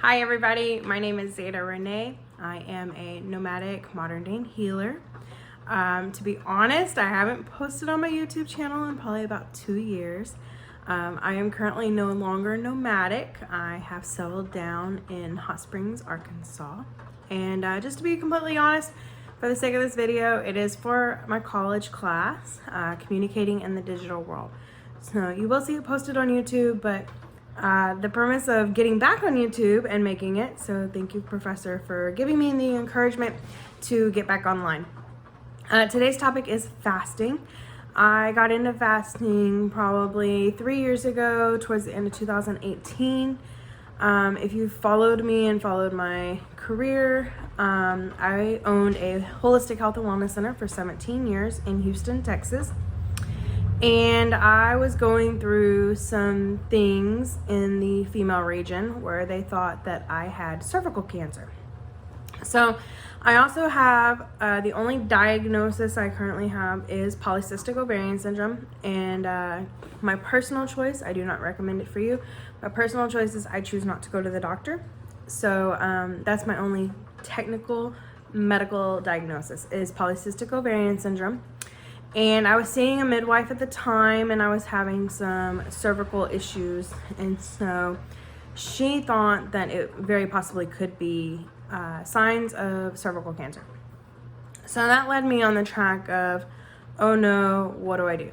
Hi everybody, my name is Zeta Renee. I am a nomadic modern day healer. To be honest, I haven't posted on my YouTube channel in probably about 2 years. I am currently no longer nomadic. I have settled down in Hot Springs, Arkansas. And just to be completely honest, for the sake of this video, it is for my college class, Communicating in the Digital World. So you will see it posted on YouTube, but the premise of getting back on YouTube and making it, so thank you, Professor, for giving me the encouragement to get back online. Today's topic is fasting. I got into fasting probably 3 years ago, towards the end of 2018. If you followed me and followed my career, I owned a holistic health and wellness center for 17 years in Houston, Texas. And I was going through some things in the female region where they thought that I had cervical cancer. So I also have, the only diagnosis I currently have is polycystic ovarian syndrome. And my personal choice, I do not recommend it for you. My personal choice is I choose not to go to the doctor. So that's my only technical medical diagnosis is polycystic ovarian syndrome. And I was seeing a midwife at the time, and I was having some cervical issues. And so she thought that it very possibly could be signs of cervical cancer. So that led me on the track of, oh no, what do I do?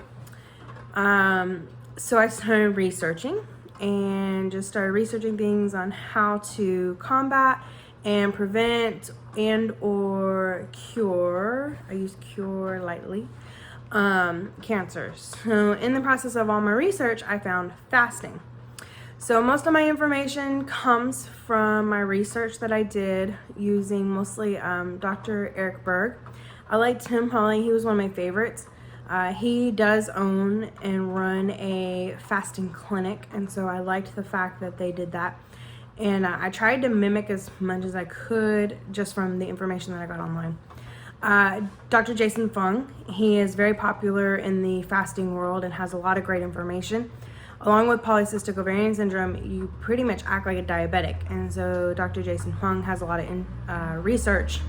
So I started researching and just started researching things on how to combat and prevent and or cure, I use cure lightly, cancers. So in the process of all my research, I found fasting. So most of my information comes from my research that I did using mostly Dr. Eric Berg. I liked him probably, he was one of my favorites. He does own and run a fasting clinic, and so I liked the fact that they did that. And I tried to mimic as much as I could just from the information that I got online. Dr. Jason Fung, he is very popular in the fasting world and has a lot of great information. Along with polycystic ovarian syndrome, you pretty much act like a diabetic. And so Dr. Jason Fung has a lot of research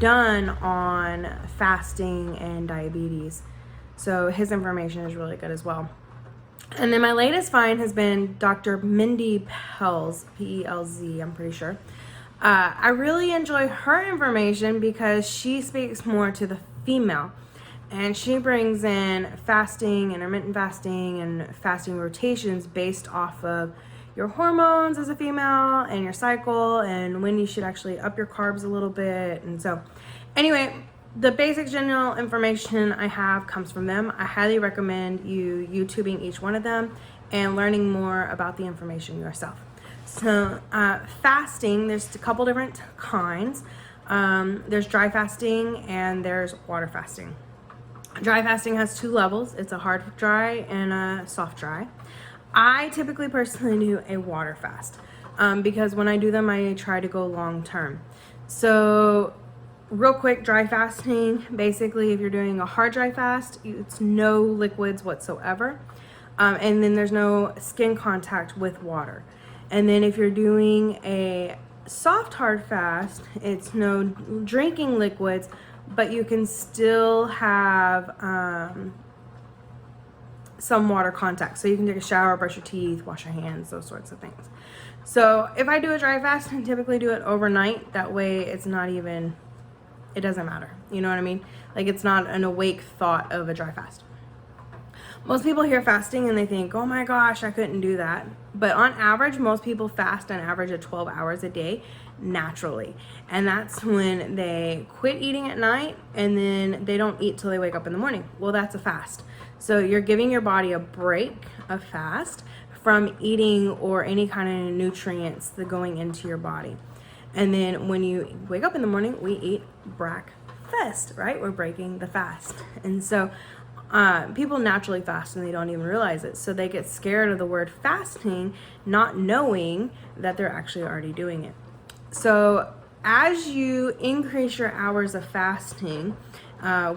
done on fasting and diabetes. So his information is really good as well. And then my latest find has been Dr. Mindy Pelz, P-E-L-Z, I'm pretty sure. I really enjoy her information because she speaks more to the female, and she brings in fasting, intermittent fasting, and fasting rotations based off of your hormones as a female and your cycle and when you should actually up your carbs a little bit. And so anyway, the basic general information I have comes from them. I highly recommend you YouTubing each one of them and learning more about the information yourself. So fasting, there's a couple different kinds. There's dry fasting and there's water fasting. Dry fasting has 2 levels. It's a hard dry and a soft dry. I typically personally do a water fast because when I do them, I try to go long term. So real quick, dry fasting, basically if you're doing a hard dry fast, it's no liquids whatsoever. And then there's no skin contact with water. And then if you're doing a soft hard fast, it's no drinking liquids, but you can still have some water contact. So you can take a shower, brush your teeth, wash your hands, those sorts of things. So if I do a dry fast, I typically do it overnight. That way it's not even, it doesn't matter. You know what I mean? Like it's not an awake thought of a dry fast. Most people hear fasting and they think, oh my gosh, I couldn't do that. But on average, most people fast an average of 12 hours a day naturally. And that's when they quit eating at night and then they don't eat till they wake up in the morning. Well, that's a fast. So you're giving your body a break, a fast, from eating or any kind of nutrients that are going into your body. And then when you wake up in the morning, we eat breakfast, right? We're breaking the fast. And so people naturally fast and they don't even realize it. So they get scared of the word fasting, not knowing that they're actually already doing it. So as you increase your hours of fasting,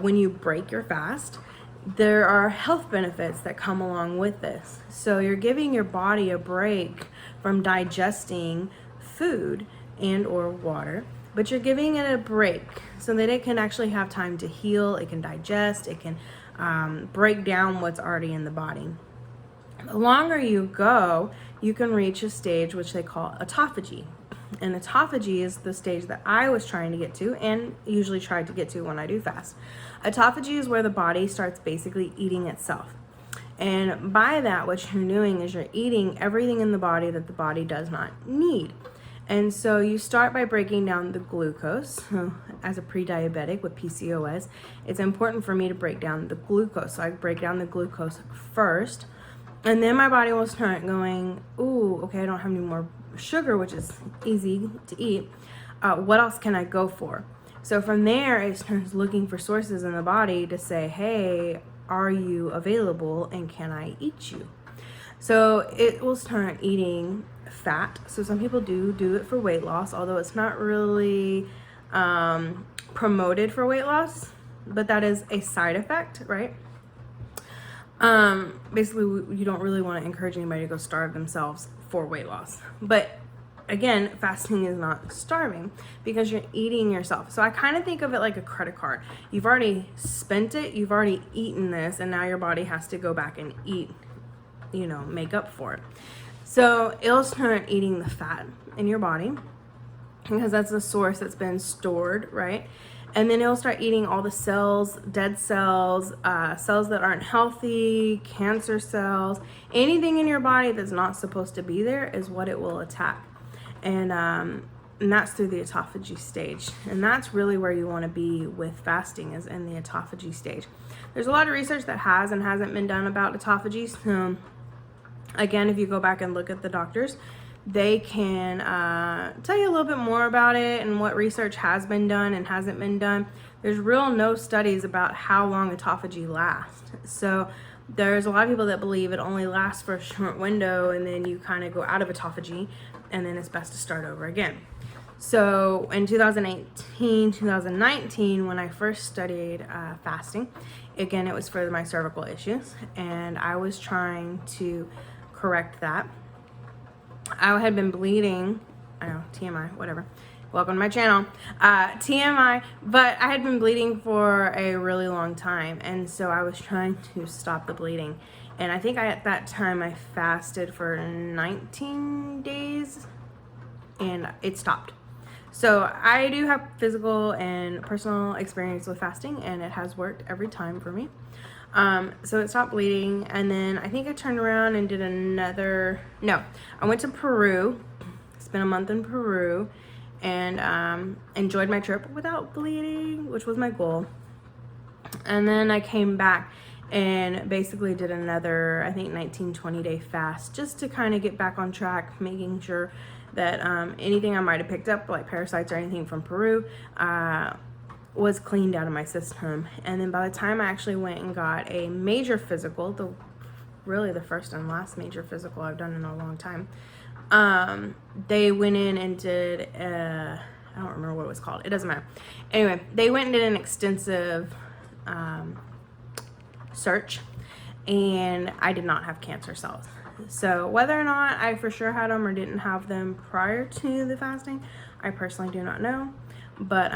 when you break your fast, there are health benefits that come along with this. So you're giving your body a break from digesting food and or water, but you're giving it a break so that it can actually have time to heal, it can digest, it can break down what's already in the body. The longer you go, you can reach a stage which they call autophagy. And autophagy is the stage that I was trying to get to and usually try to get to when I do fast. Autophagy is where the body starts basically eating itself. And by that, what you're doing is you're eating everything in the body that the body does not need. And so you start by breaking down the glucose. So as a pre-diabetic with PCOS, it's important for me to break down the glucose. So I break down the glucose first, and then my body will start going, ooh, okay, I don't have any more sugar, which is easy to eat. What else can I go for? So from there, it starts looking for sources in the body to say, hey, are you available and can I eat you? So it will start eating fat. So some people do it for weight loss, although it's not really promoted for weight loss, but that is a side effect, right? Basically, you don't really want to encourage anybody to go starve themselves for weight loss. But again, fasting is not starving because you're eating yourself. So I kind of think of it like a credit card. You've already spent it, you've already eaten this, and now your body has to go back and eat, make up for it. So it'll start eating the fat in your body because that's the source that's been stored, right? And then it'll start eating all the cells, dead cells, cells that aren't healthy, cancer cells, anything in your body that's not supposed to be there is what it will attack. And that's through the autophagy stage. And that's really where you want to be with fasting, is in the autophagy stage. There's a lot of research that has and hasn't been done about autophagy. So again, if you go back and look at the doctors, they can tell you a little bit more about it and what research has been done and hasn't been done. There's no studies about how long autophagy lasts. So there's a lot of people that believe it only lasts for a short window and then you kind of go out of autophagy and then it's best to start over again. So in 2018, 2019, when I first studied fasting, again, it was for my cervical issues and I was trying to correct that. I had been bleeding, I know, TMI, whatever. Welcome to my channel. TMI, but I had been bleeding for a really long time. And so I was trying to stop the bleeding. And I think at that time I fasted for 19 days and it stopped. So I do have physical and personal experience with fasting and it has worked every time for me. So it stopped bleeding, and then I think I turned around and did I went to Peru, spent a month in Peru, and enjoyed my trip without bleeding, which was my goal. And then I came back and basically did another, I think 19-20 day fast, just to kind of get back on track, making sure that anything I might have picked up, like parasites or anything from Peru, was cleaned out of my system. And then by the time I actually went and got a major physical, really the first and last major physical I've done in a long time, they went in and did I don't remember what it was called, it doesn't matter. Anyway, they went and did an extensive search, and I did not have cancer cells. So whether or not I for sure had them or didn't have them prior to the fasting, I personally do not know. But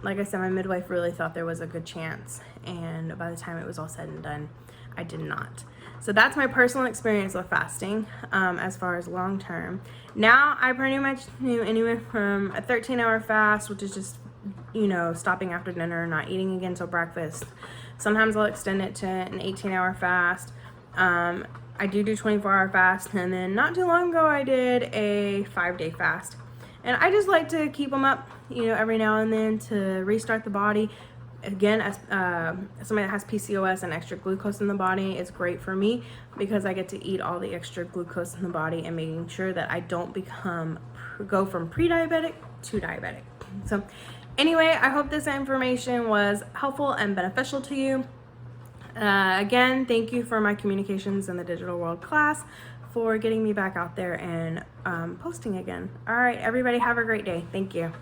like I said, my midwife really thought there was a good chance, and by the time it was all said and done, I did not. So that's my personal experience with fasting as far as long term. Now I pretty much do anywhere from a 13-hour fast, which is just, stopping after dinner, not eating again till breakfast. Sometimes I'll extend it to an 18-hour fast. I do 24-hour fast, and then not too long ago I did a 5-day fast. And I just like to keep them up, every now and then to restart the body. Again, as somebody that has PCOS and extra glucose in the body, it's great for me because I get to eat all the extra glucose in the body and making sure that I don't go from pre-diabetic to diabetic. So anyway, I hope this information was helpful and beneficial to you. Again, thank you for my communications in the digital world class for getting me back out there and posting again. All right, everybody have a great day. Thank you.